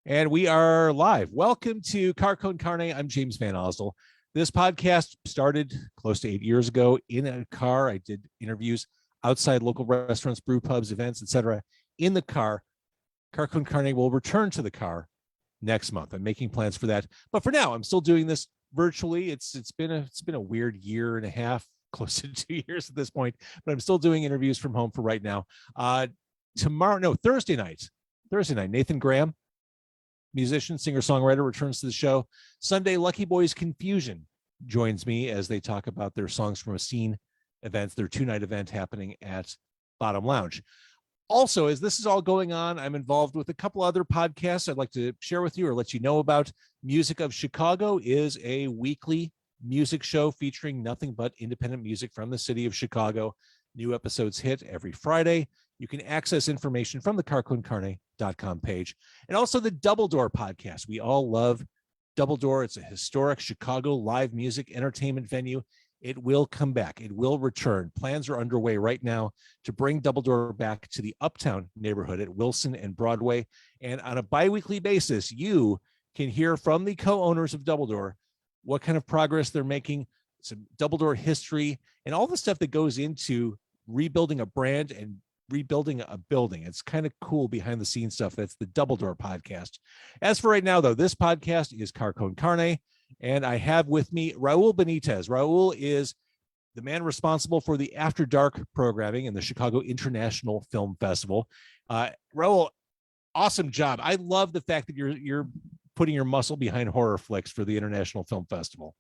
And we are live. Welcome to Carcon Carne. I'm James Van Osdell. This podcast started close to 8 years ago in a car. I did interviews outside local restaurants, brew pubs, events, etc. in the car. Carcon Carne will return to the car next month. I'm making plans for that. But for now, I'm still doing this virtually. It's been a weird year and a half, close to 2 years at this point, but I'm still doing interviews from home for right now. Thursday night, Nathan Graham, musician, singer-songwriter, returns to the show. Sunday, Lucky Boys Confusion joins me as they talk about their Songs from a Scene events, their 2-night event happening at Bottom Lounge. Also, as this is all going on, I'm involved with a couple other podcasts I'd like to share with you or let you know about. Music of Chicago is a weekly music show featuring nothing but independent music from the city of Chicago. New episodes hit every Friday. You can access information from the carconcarne.com page. And also the Double Door podcast. We all love Double Door. It's a historic Chicago live music entertainment venue. It will come back. It will return. Plans are underway right now to bring Double Door back to the Uptown neighborhood at Wilson and Broadway. And on a bi-weekly basis, you can hear from the co-owners of Double Door what kind of progress they're making, some Double Door history, and all the stuff that goes into rebuilding a brand and rebuilding a building. It's kind of cool behind the scenes stuff. That's the Double Door podcast. As for right now, though, this podcast is Carcon Carne, and I have with me Raul Benitez. Raul is the man responsible for the After Dark programming in the Chicago International Film Festival. Raul, awesome job. I love the fact that you're putting your muscle behind horror flicks for the International Film Festival.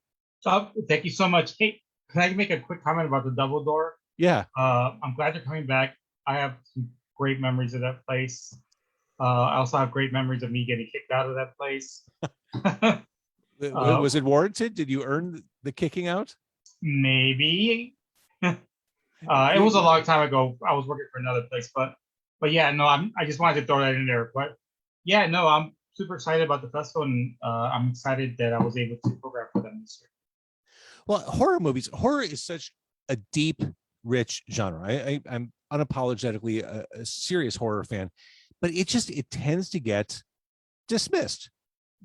Thank you so much. Hey, can I make a quick comment about the Double Door? Yeah. I'm glad they're coming back. I have some great memories of that place. I also have great memories of me getting kicked out of that place. Was it warranted? Did you earn the kicking out? Maybe. It was a long time ago. I was working for another place, but yeah, no, I just wanted to throw that in there. But yeah, no, I'm super excited about the festival, and I'm excited that I was able to program for them this year. Well, horror is such a deep, rich genre. I'm unapologetically a serious horror fan, but it tends to get dismissed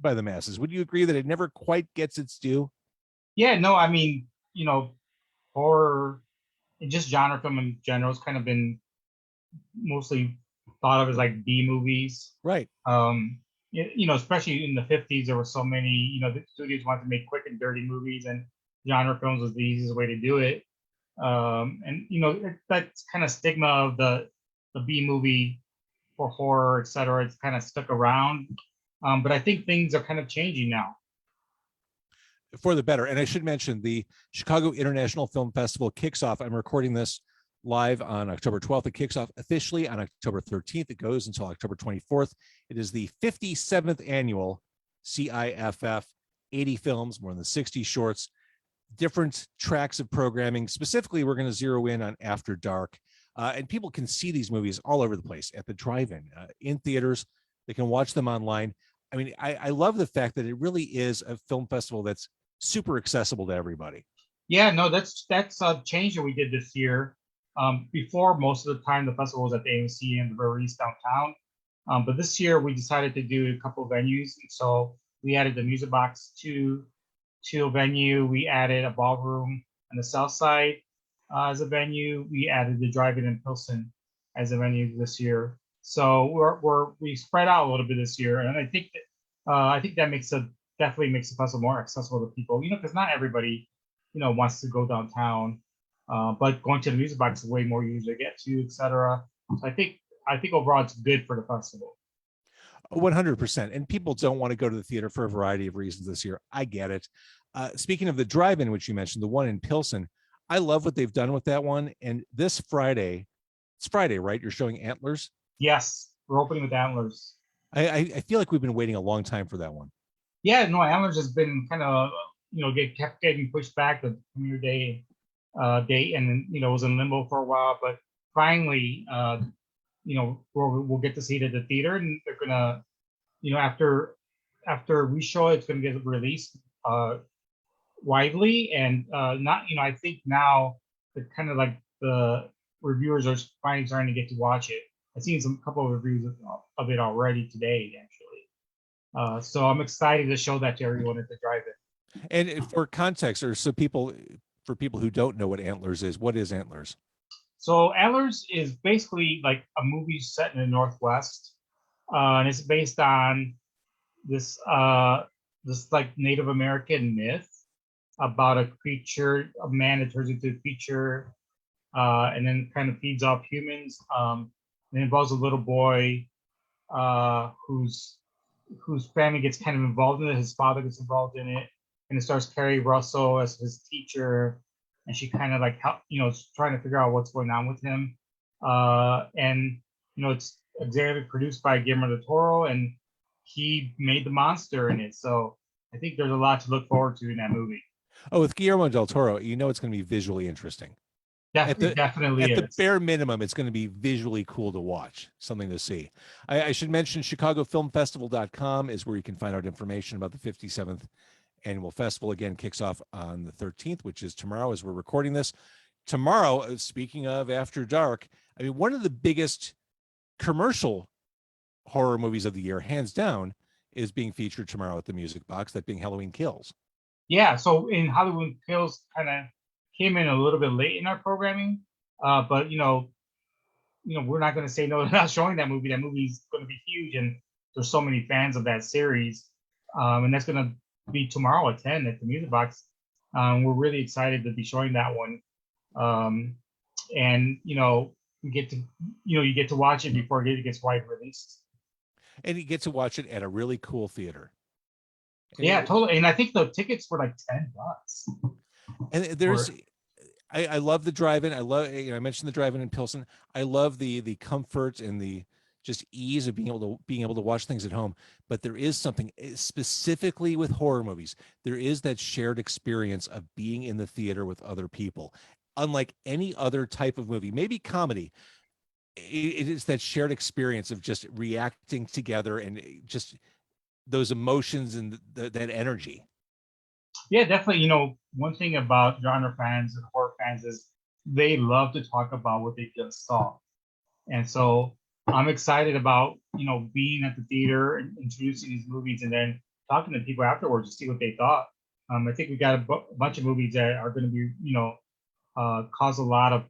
by the masses. Would you agree that it never quite gets its due? Yeah, no, I mean, horror and just genre film in general has kind of been mostly thought of as like B movies. Right. Especially in the 50s, there were so many, the studios wanted to make quick and dirty movies, and genre films was the easiest way to do it. That kind of stigma of the B movie for horror, etc. It's kind of stuck around. But I think things are kind of changing now. For the better. And I should mention the Chicago International Film Festival kicks off. I'm recording this live on October 12th. It kicks off officially on October 13th. It goes until October 24th. It is the 57th annual CIFF, 80 films, more than 60 shorts, different tracks of programming. Specifically, we're going to zero in on After Dark. And people can see these movies all over the place at the drive-in, in theaters. They can watch them online. I mean, I love the fact that it really is a film festival that's super accessible to everybody. Yeah, no, that's a change that we did this year. Before, most of the time, the festival was at the AMC in the very East downtown. But this year, we decided to do a couple of venues. And so we added the Music Box to a venue. We added a ballroom on the south side as a venue. We added the drive-in in Pilsen as a venue this year. So we spread out a little bit this year, and I think that definitely makes the festival more accessible to people. Because not everybody, wants to go downtown, but going to the Music Box is way more easy to get to, etc. So I think overall it's good for the festival. 100%. And people don't want to go to the theater for a variety of reasons this year. I get it. Speaking of the drive-in, which you mentioned, the one in Pilsen, I love what they've done with that one. And this Friday, it's Friday, right? You're showing Antlers. Yes, we're opening with Antlers. I feel like we've been waiting a long time for that one. Yeah, no, Antlers has been kind of, kept getting pushed back the premiere date, and it was in limbo for a while, but finally, we'll get to see it at the theater, and they're gonna, after we show it, it's gonna get released widely, and I think now that kind of like the reviewers are finally starting to get to watch it. I've seen couple of reviews of it already today, actually. So I'm excited to show that to everyone at the drive-in. And for context, or for people who don't know what Antlers is, what is Antlers? So Antlers is basically like a movie set in the Northwest, and it's based on this this like Native American myth about a creature, a man that turns into a creature, and then kind of feeds off humans. And it involves a little boy whose family gets kind of involved in it. His father gets involved in it, and it stars Carrie Russell as his teacher, and she kind of like help, trying to figure out what's going on with him. And it's executive produced by Guillermo del Toro, and he made the monster in it. So I think there's a lot to look forward to in that movie. Oh, with Guillermo del Toro, it's going to be visually interesting. Definitely At the is. bare minimum, it's going to be visually cool to watch, something to see. I should mention ChicagoFilmFestival.com is where you can find out information about the 57th annual festival. Again, kicks off on the 13th, which is tomorrow as we're recording this. Tomorrow, speaking of After Dark, I mean, one of the biggest commercial horror movies of the year, hands down, is being featured tomorrow at the Music Box, that being Halloween Kills. Yeah, so in Halloween Kills kind of came in a little bit late in our programming, but we're not going to say no to not showing that movie. That movie's going to be huge, and there's so many fans of that series, and that's going to be tomorrow at 10 at the Music Box. We're really excited to be showing that one, and you get to watch it before it gets wide released. And you get to watch it at a really cool theater. Yeah, totally. And I think the tickets were like $10. And there's, I love the drive-in. I love, I mentioned the drive-in in Pilsen. I love the comfort and the just ease of being able to watch things at home. But there is something specifically with horror movies. There is that shared experience of being in the theater with other people, unlike any other type of movie. Maybe comedy. It is that shared experience of just reacting together and just those emotions and that energy. Yeah, definitely. One thing about genre fans and horror fans is they love to talk about what they just saw. And so I'm excited about, being at the theater and introducing these movies and then talking to people afterwards to see what they thought. I think we got a bunch of movies that are going to be, cause a lot of,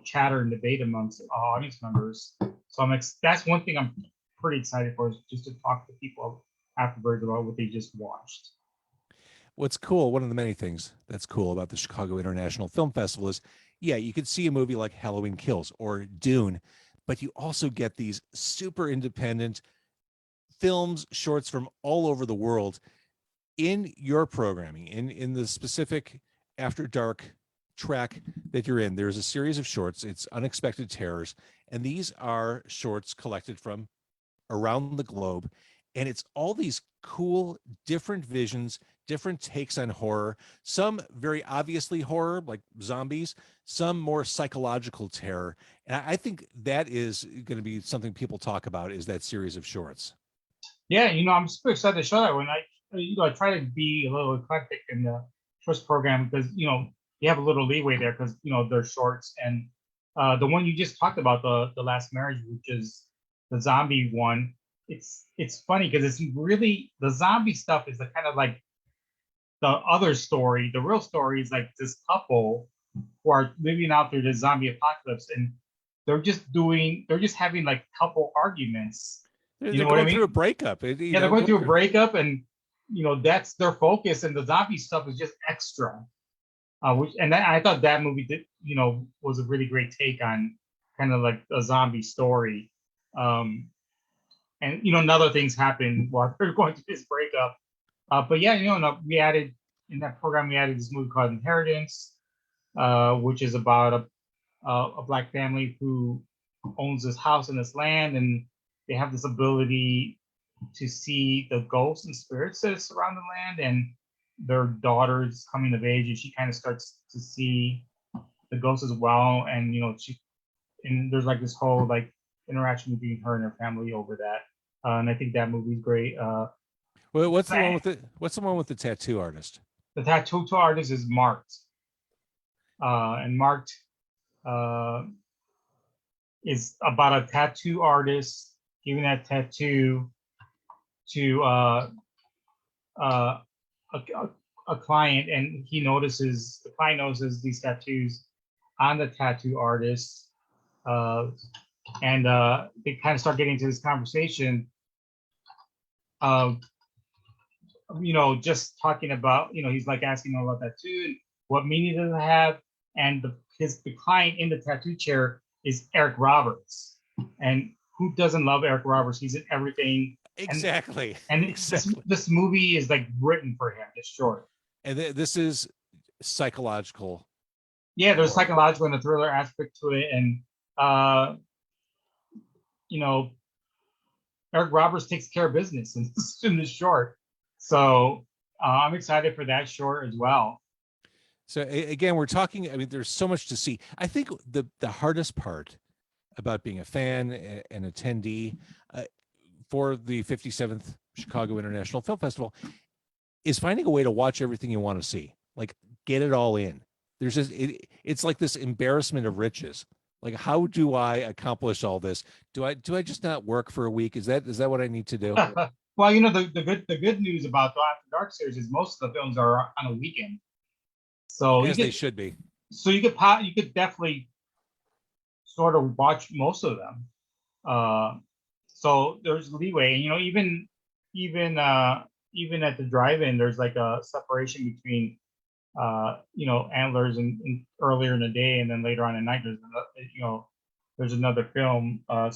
chatter and debate amongst audience members. So that's one thing I'm pretty excited for, is just to talk to people afterwards about what they just watched. What's cool, one of the many things that's cool about the Chicago International Film Festival is, yeah, you could see a movie like Halloween Kills or Dune, but you also get these super independent films, shorts from all over the world in your programming, in the specific After Dark track that you're in. There's a series of shorts. It's Unexpected Terrors, and these are shorts collected from around the globe, and it's all these cool different visions, different takes on horror, some very obviously horror like zombies, some more psychological terror. And I think that is going to be something people talk about, is that series of shorts. Yeah, I'm super excited to show that one. I try to be a little eclectic in the first program because you have a little leeway there because they're shorts. And the one you just talked about, the last marriage, which is the zombie one, it's funny because it's really, the zombie stuff is the kind of like the other story. The real story is like this couple who are living out through the zombie apocalypse, and they're just having like couple arguments. They're going through a breakup. They're going through a breakup, and that's their focus, and the zombie stuff is just extra. I thought that movie was a really great take on kind of like a zombie story. And other things happen while they're going through this breakup. But yeah, we added in that program, we added this movie called Inheritance, which is about a Black family who owns this house and this land, and they have this ability to see the ghosts and spirits that surround the land. And their daughter is coming of age, and she kind of starts to see the ghosts as well. And there's like this whole like interaction between her and her family over that. And I think that movie's great. Well, what's the one with the tattoo artist? The tattoo artist is Marked. And Marked is about a tattoo artist giving that tattoo to a, a client, and the client notices these tattoos on the tattoo artist, and they kind of start getting into this conversation of, just talking about, he's like asking him about tattoo and what meaning does it have, and the client in the tattoo chair is Eric Roberts, and who doesn't love Eric Roberts? He's in everything. Exactly. And exactly. This movie is like written for him. It's short. And this is psychological. Yeah, there's psychological and a thriller aspect to it, and Eric Roberts takes care of business in this short. So I'm excited for that short as well. So again, we're talking, I mean, there's so much to see. I think the hardest part about being a fan and attendee for the 57th Chicago International Film Festival is finding a way to watch everything you want to see, like get it all in. There's just, it's like this embarrassment of riches. Like, how do I accomplish all this? Do I just not work for a week? Is that what I need to do? Well, the good news about the After Dark series is most of the films are on a weekend. So they should be. So you could definitely sort of watch most of them. So there's leeway, and even at the drive-in, there's like a separation between Antlers and earlier in the day, and then later on at night there's another film. I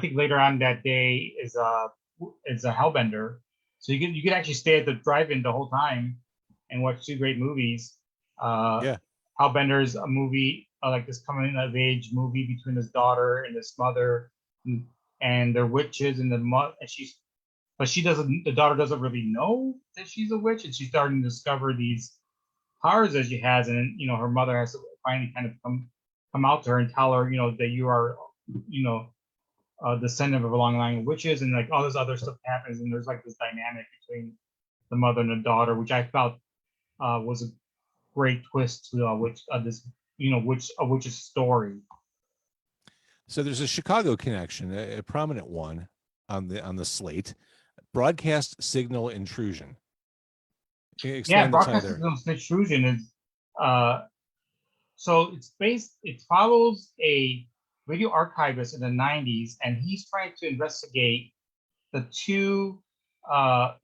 think later on that day is a Hellbender, so you could actually stay at the drive-in the whole time and watch two great movies. Yeah, Hellbender is a movie like this coming of age movie between his daughter and his mother, and they're witches, and the daughter doesn't really know that she's a witch, and she's starting to discover these powers that she has, and her mother has to finally kind of come out to her and tell her, that you are, a descendant of a long line of witches, and like all this other stuff happens, and there's like this dynamic between the mother and the daughter, which I felt was a great twist to witch's story. So there's a Chicago connection, a prominent one on the slate. Broadcast Signal Intrusion. Broadcast Signal Intrusion is so it follows a radio archivist in the 90s, and he's trying to investigate the two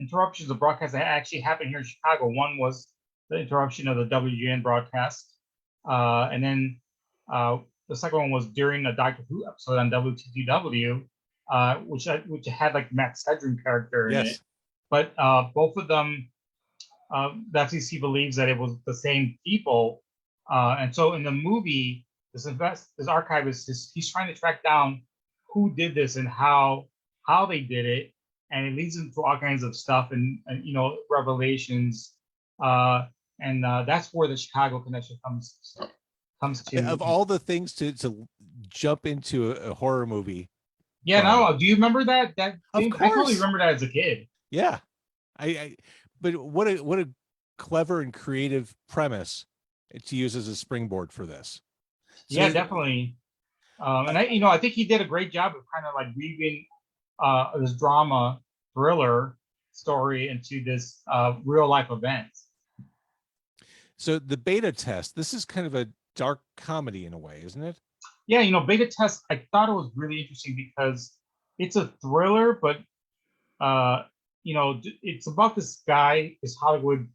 interruptions of broadcast that actually happened here in Chicago. One was the interruption of the WGN broadcast, and then the second one was during a Doctor Who episode on WTTW, which had like Matt Sedgren character in it. But both of them, the FCC believes that it was the same people, and so in the movie, this archivist he's trying to track down who did this and how they did it, and it leads him to all kinds of stuff and revelations, and that's where the Chicago connection comes to. Of all the things to jump into a horror movie. Yeah, no. Do you remember that? Of course. I totally remember that as a kid. Yeah, but what a clever and creative premise to use as a springboard for this. So yeah, definitely. And I think he did a great job of kind of like weaving this drama thriller story into this real life event. So the beta test, this is kind of a dark comedy in a way, isn't it? Yeah, beta test, I thought it was really interesting because it's a thriller, but it's about this guy, this Hollywood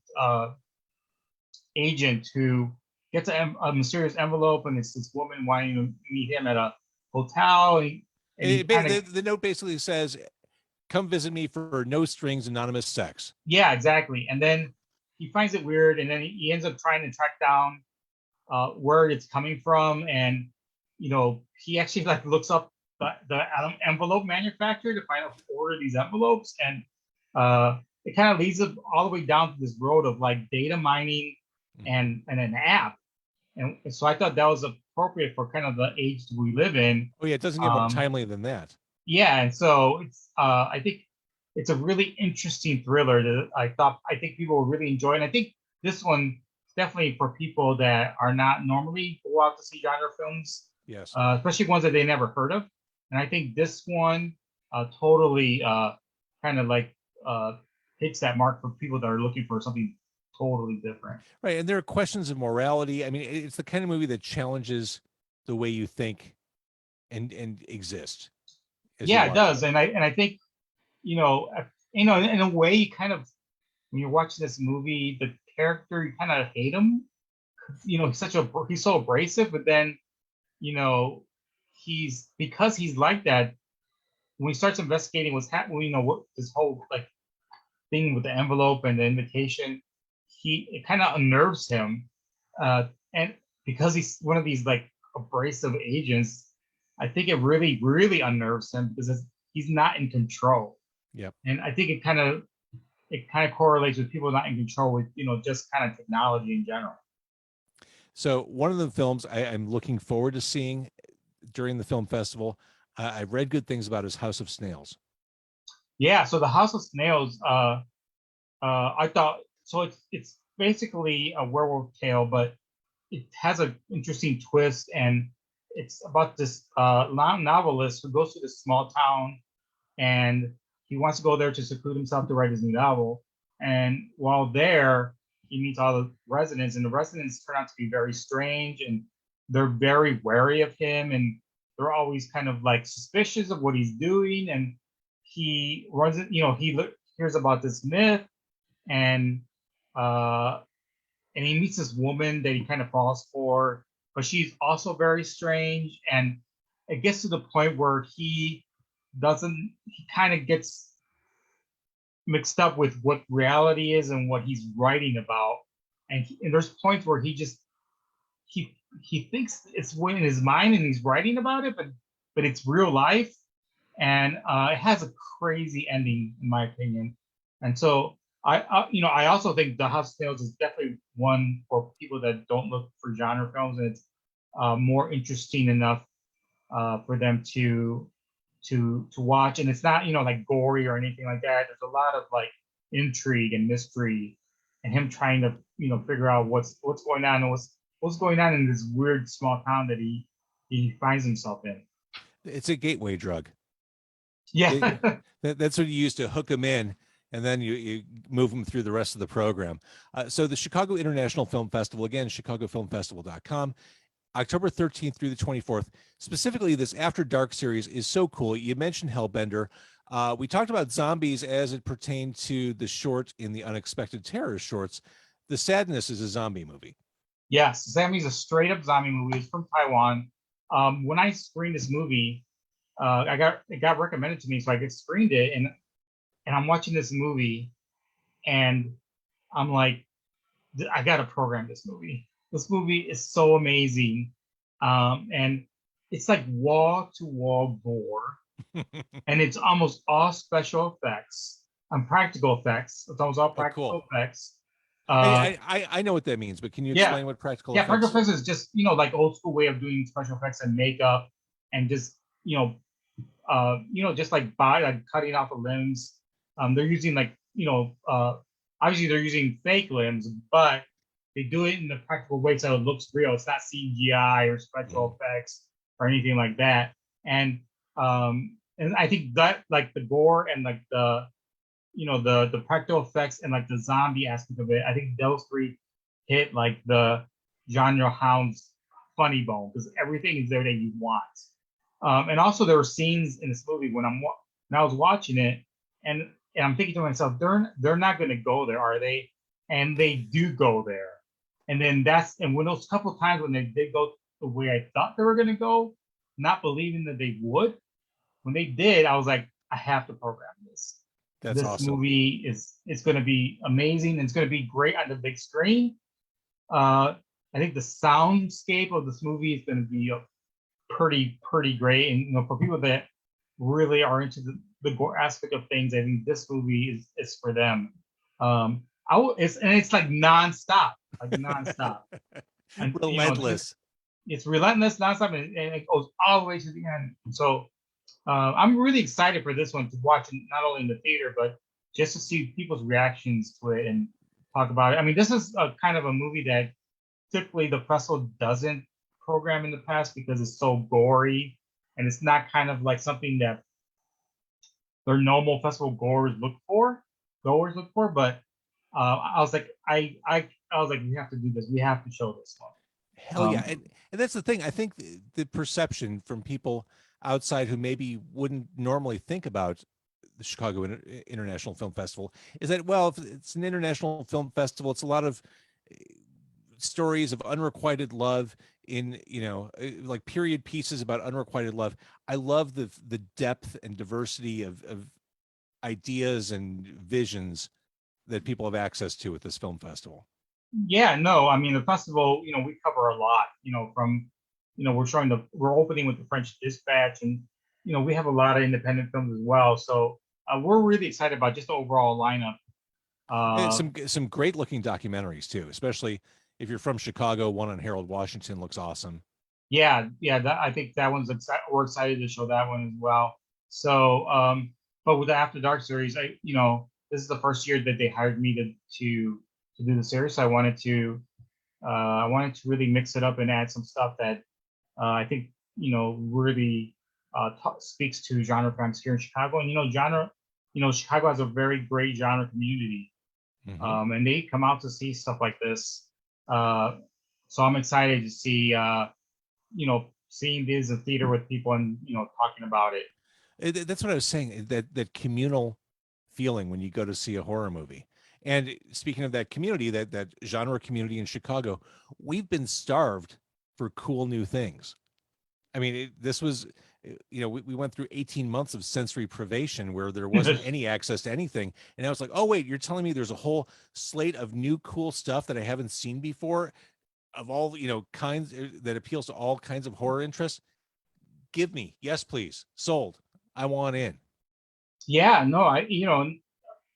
agent who gets a mysterious envelope, and it's this woman wanting to meet him at a hotel. The note basically says, "Come visit me for no strings anonymous sex." Yeah, exactly. And then he finds it weird, and then he ends up trying to track down where it's coming from, and he actually like looks up the envelope manufacturer to find out who ordered these envelopes, and it kind of leads up all the way down to this road of like data mining and an app, and so I thought that was appropriate for kind of the age we live in. Oh yeah, it doesn't get more timely than that. Yeah, and so it's I think it's a really interesting thriller that I think people will really enjoy, and I think this one is definitely for people that are not normally go out to see genre films. Yes. Especially ones that they never heard of. And I think this one totally kind of like hits that mark for people that are looking for something totally different. Right. And there are questions of morality. I mean, it's the kind of movie that challenges the way you think and exist as you Yeah, it watch does, it. and I think in a way, you kind of when you're watching this movie, the character you kind of hate him. He's so abrasive, but then you know he's because he's like that. When he starts investigating what's happening, what this whole like thing with the envelope and the invitation, it kind of unnerves him, and because he's one of these like abrasive agents, I think it really really unnerves him because he's not in control. Yep. And I think it kind of correlates with people not in control with just kind of technology in general. So one of the films I'm looking forward to seeing during the film festival, I've read good things about, is House of Snails. Yeah, so the House of Snails, I thought so. It's basically a werewolf tale, but it has an interesting twist, and it's about this novelist who goes to this small town, and he wants to go there to seclude himself to write his new novel. And while there, he meets all the residents, and the residents turn out to be very strange, and they're very wary of him, and they're always kind of like suspicious of what he's doing. And he runs it, hears about this myth, and uh, and he meets this woman that he kind of falls for, but she's also very strange. And it gets to the point where he kind of gets mixed up with what reality is and what he's writing about. And there's points where he thinks it's in his mind and he's writing about it, but it's real life. And it has a crazy ending, in my opinion. And so I also think The House of Snails is definitely one for people that don't look for genre films, and it's more interesting enough for them to watch. And it's not like gory or anything like that. There's a lot of like intrigue and mystery, and him trying to figure out what's going on and what's going on in this weird small town that he finds himself in. It's a gateway drug. Yeah. That's what you use to hook them in, and then you move them through the rest of the program. So the Chicago International Film Festival, again, chicagofilmfestival.com, October 13th through the 24th. Specifically, this After Dark series is so cool. You mentioned Hellbender. We talked about zombies as it pertained to the short in the Unexpected Terror shorts. The Sadness is a zombie movie. Yes, Zami's a straight up zombie movie. It's from Taiwan. When I screened this movie, it got recommended to me, so I get screened it, and I'm watching this movie, and I'm like, I gotta program this movie. This movie is so amazing, and it's like wall to wall gore, and it's almost all special effects and practical effects. It's almost all practical Cool. effects. I know what that means, but can you Yeah, explain what practical yeah, effects? practical effects is just like old school way of doing special effects and makeup, and just just like cutting off the limbs. They're using obviously they're using fake limbs, but they do it in the practical way so it looks real. It's not CGI or special effects or anything like that. And I think that like the gore and like the practical effects and like the zombie aspect of it, I think those three hit like the genre hounds funny bone because everything is there that you want. And also there were scenes in this movie when I was watching it, and I'm thinking to myself, they're not going to go there, are they? And they do go there. And then when those couple of times when they did go the way I thought they were going to go, not believing that they would, when they did, I was like, I have to program this. That's This awesome. movie it's going to be amazing. It's going to be great on the big screen. I think the soundscape of this movie is going to be pretty great. And for people that really are into the gore aspect of things, I think this movie is for them. It's like nonstop, and Relentless. it's relentless, nonstop, and it goes all the way to the end. So I'm really excited for this one to watch, not only in the theater but just to see people's reactions to it and talk about it. I mean, this is a kind of a movie that typically the festival doesn't program in the past because it's so gory, and it's not kind of like something that their normal festival goers look for. But I was like, I was like, we have to do this. We have to show this one. Hell yeah. And that's the thing. I think the perception from people outside who maybe wouldn't normally think about the Chicago International Film Festival is that, well, if it's an international film festival, it's a lot of stories of unrequited love in, like period pieces about unrequited love. I love the depth and diversity of ideas and visions that people have access to at this film festival. Yeah, no, I mean the festival, we cover a lot, from, we're opening with the French Dispatch, and we have a lot of independent films as well. So we're really excited about just the overall lineup. And some great looking documentaries too, especially if you're from Chicago. One on Harold Washington looks awesome. Yeah, I think that one's we're excited to show that one as well. So, but with the After Dark series, this is the first year that they hired me to do the series. So I wanted to really mix it up and add some stuff that I think really speaks to genre fans here in Chicago. And Chicago has a very great genre community, and they come out to see stuff like this. So I'm excited to see seeing this in theater with people and talking about it. That's what I was saying. That communal feeling when you go to see a horror movie. And speaking of that community, that genre community in Chicago, we've been starved for cool new things. I mean, this was, we went through 18 months of sensory privation where there wasn't any access to anything. And I was like, oh, wait, you're telling me there's a whole slate of new cool stuff that I haven't seen before, of all, kinds that appeals to all kinds of horror interests? Give me. Yes, please. Sold. I want in. Yeah, no,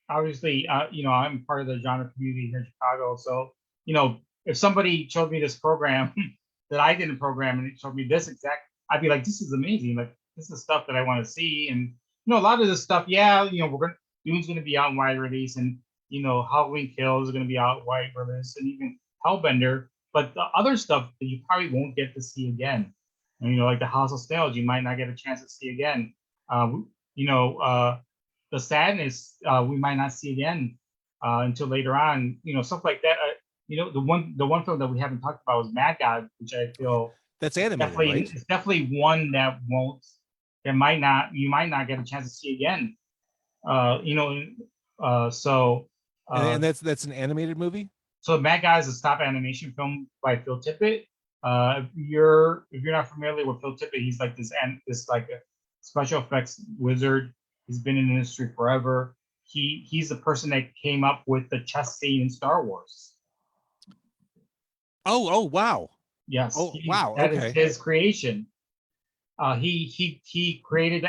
obviously, I'm part of the genre community here in Chicago. So, if somebody showed me this program that I didn't program and it showed me this exact, I'd be like, this is amazing. Like, this is stuff that I want to see. And, a lot of this stuff, yeah, Dune's going to be out in wide release, and, Halloween Kills is going to be out wide release, and even Hellbender. But the other stuff that you probably won't get to see again, and, like the House of Snails, you might not get a chance to see again. The Sadness, we might not see again until later on. Stuff like that. The one film that we haven't talked about was Mad God, which I feel that's animated, definitely, right? It's definitely one that you might not get a chance to see again. And that's an animated movie. So Mad God is a stop animation film by Phil Tippett. If you're not familiar with Phil Tippett, he's like this like a special effects wizard. He's been in the industry forever. He's the person that came up with the chess scene in Star Wars. Oh wow. Yes. Oh wow. That okay. is his creation. He created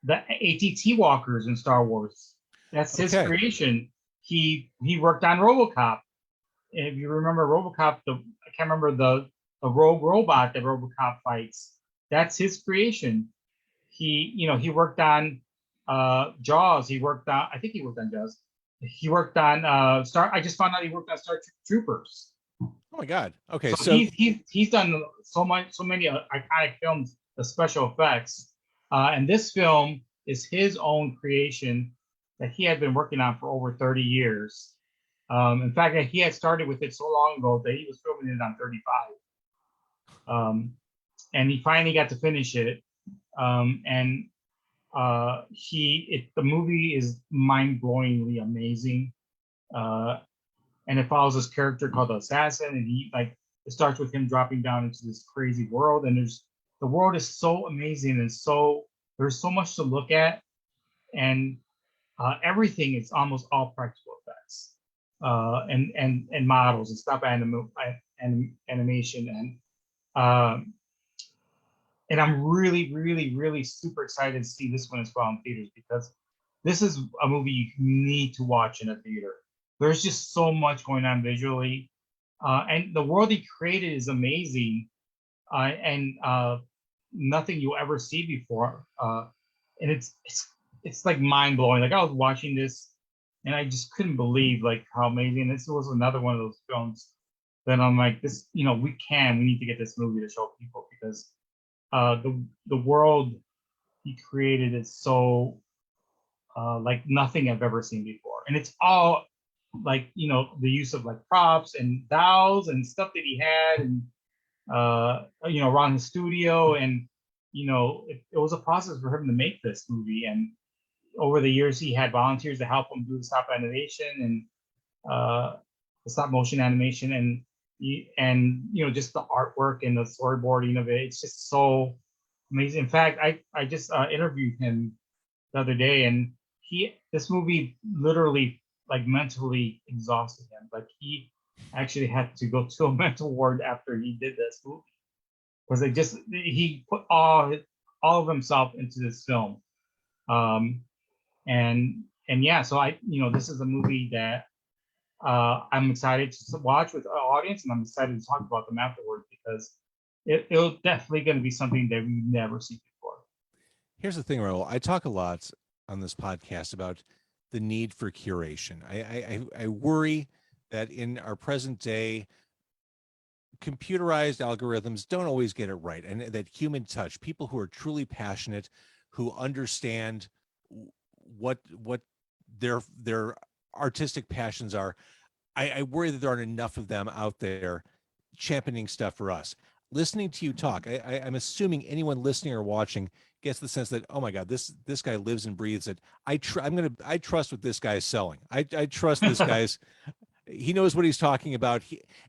the ATT walkers in Star Wars. That's his creation. He worked on RoboCop. If you remember RoboCop, I can't remember the rogue robot that RoboCop fights. That's his creation. He worked on Jaws. I think he worked on Jaws. He worked on I just found out he worked on Star Troopers. Oh my God. Okay. So he's done so many iconic films, the special effects. And this film is his own creation that he had been working on for over 30 years. In fact, he had started with it so long ago that he was filming it on 35. And he finally got to finish it. The movie is mind-blowingly amazing. And it follows this character called the Assassin, and it starts with him dropping down into this crazy world. And the world is so amazing, and there's so much to look at, and everything is almost all practical effects, and models and stop animation, and I'm really, really, really super excited to see this one as well in theaters, because this is a movie you need to watch in a theater. There's just so much going on visually, and the world he created is amazing, and nothing you'll ever see before. And it's like mind blowing. Like, I was watching this, and I just couldn't believe like how amazing. This was another one of those films that I'm like, this, we need to get this movie to show people, because the world he created is so like nothing I've ever seen before, and it's all like the use of like props and dowels and stuff that he had, and around his studio, and it was a process for him to make this movie, and over the years he had volunteers to help him do the stop animation and the stop motion animation, and just the artwork and the storyboarding of it. It's just so amazing. In fact, I just interviewed him the other day, and this movie literally like mentally exhausted him. Like he actually had to go to a mental ward after he did this movie, because he put all of himself into this film. And yeah, so this is a movie that I'm excited to watch with our audience, and I'm excited to talk about them afterwards, because it'll definitely going to be something that we've never seen before. Here's the thing, Raul. I talk a lot on this podcast about the need for curation. I worry that in our present day, computerized algorithms don't always get it right, and that human touch, people who are truly passionate, who understand what their artistic passions are, I worry that there aren't enough of them out there championing stuff for us. Listening to you talk, I'm assuming anyone listening or watching gets the sense that, oh my God, this guy lives and breathes it. I trust what this guy is selling. I trust this guy's. He knows what he's talking about.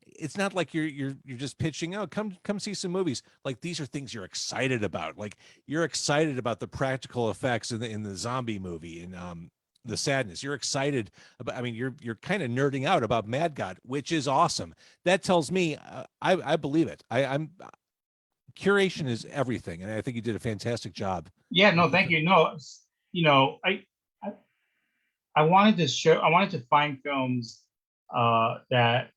It's not like you're just pitching, oh, come see some movies. Like, these are things you're excited about. Like, you're excited about the practical effects in the zombie movie and the sadness. You're excited about. I mean, you're kind of nerding out about Mad God, which is awesome. That tells me I believe it. I'm curation is everything, and I think you did a fantastic job. Yeah, no, thank you. No, I wanted to find films that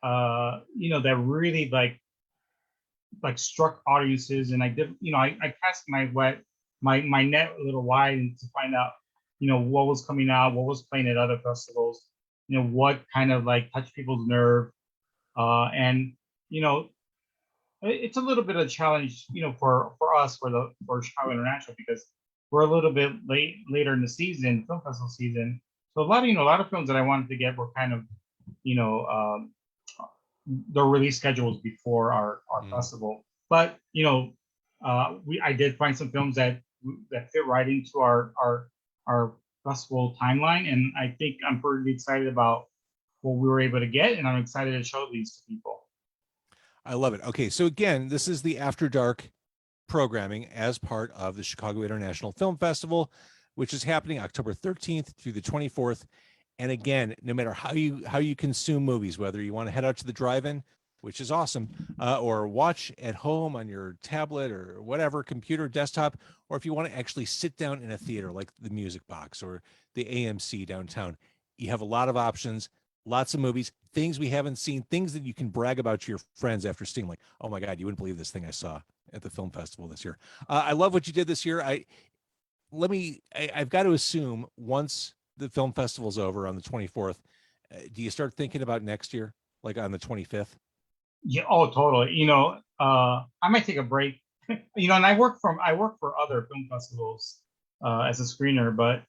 that really like struck audiences, and I did, I cast my net a little wide to find out what was coming out, what was playing at other festivals, what kind of like touched people's nerve, and it's a little bit of a challenge, for us, for Chicago International, because we're a little bit later in the season, film festival season. So a lot of films that I wanted to get were kind of, the release schedules before our festival. But I did find some films that fit right into our festival timeline, and I think I'm pretty excited about what we were able to get, and I'm excited to show these to people. I love it. Okay, so again, this is the After Dark programming as part of the Chicago International Film Festival, which is happening October 13th through the 24th. And again, no matter how you consume movies, whether you want to head out to the drive-in, which is awesome, or watch at home on your tablet or whatever, computer, desktop, or if you want to actually sit down in a theater like the Music Box or the AMC downtown, you have a lot of options. Lots of movies, things we haven't seen, things that you can brag about to your friends after seeing, like, oh my God, you wouldn't believe this thing I saw at the film festival this year. I love what you did this year. I've got to assume once the film festival's over on the 24th, do you start thinking about next year, like on the 25th? Yeah, oh, totally. I might take a break. And I work for other film festivals as a screener, but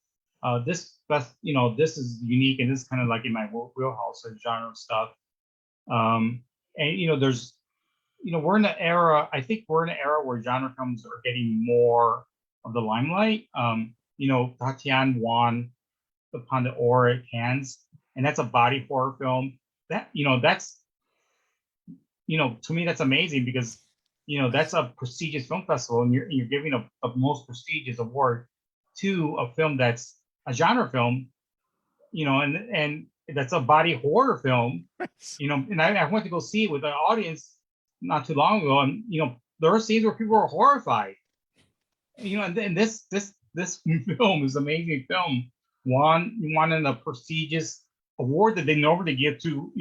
this is unique, and this is kind of like in my wheelhouse of genre stuff. And there's we're in an era. I think we're in an era where genre films are getting more of the limelight. Tatiana won the Palme d'Or at Cannes, and that's a body horror film. That's to me, that's amazing, because that's a prestigious film festival, and you're giving a most prestigious award to a film that's a genre film, and that's a body horror film, and I went to go see it with an audience not too long ago, and there were scenes where people were horrified, and this film is an amazing film, won in a prestigious award that they normally give to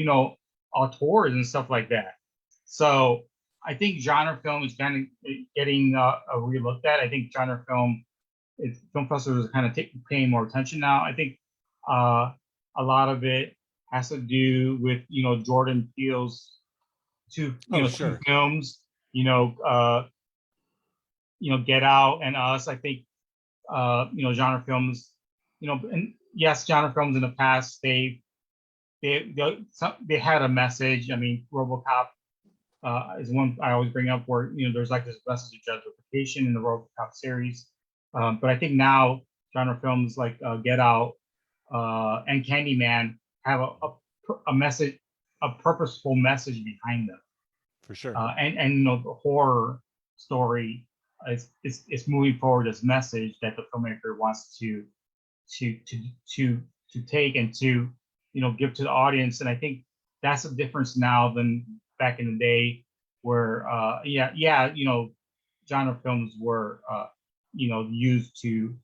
auteurs and stuff like that. So I think genre film is kind of getting re-looked at. I think genre film festivals are kind of paying more attention now. I think a lot of it has to do with Jordan Peele's two films, Get Out and Us. I think genre films and yes, genre films in the past, they had a message. I mean, RoboCop is one I always bring up, where there's like this message of gentrification in the RoboCop series. But I think now genre films like Get Out and Candyman have a message, a purposeful message behind them. For sure. And the horror story is moving forward this message that the filmmaker wants to to to take and to give to the audience. And I think that's a difference now than back in the day, where genre films were used to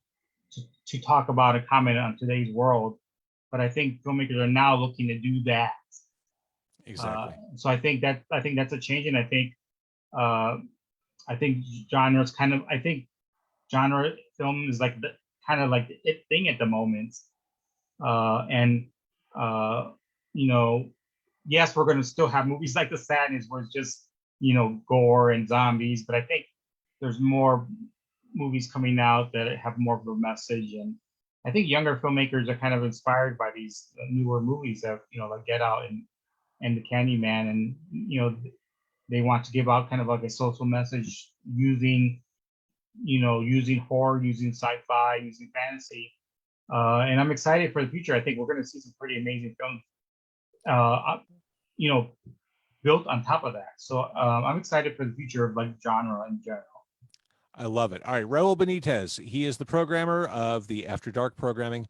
talk about and comment on today's world. But I think filmmakers are now looking to do that. Exactly. So I think that's a change, and I think genres kind of I think genre film is like the kind of like the it thing at the moment. And yes, we're going to still have movies like The Sadness, where it's just gore and zombies, but I think there's more movies coming out that have more of a message. And I think younger filmmakers are kind of inspired by these newer movies that like Get Out and the Candyman, and they want to give out kind of like a social message using using horror, using sci-fi, using fantasy. And I'm excited for the future. I think we're going to see some pretty amazing films, built on top of that. So I'm excited for the future of like genre in general. I love it. All right, Raul Benitez. He is the programmer of the After Dark programming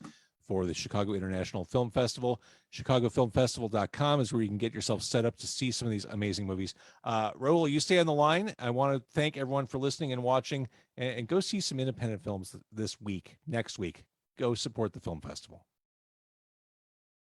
for the Chicago International Film Festival. ChicagoFilmFestival.com is where you can get yourself set up to see some of these amazing movies. Raul, you stay on the line. I want to thank everyone for listening and watching, and go see some independent films this week, next week. Go support the film festival.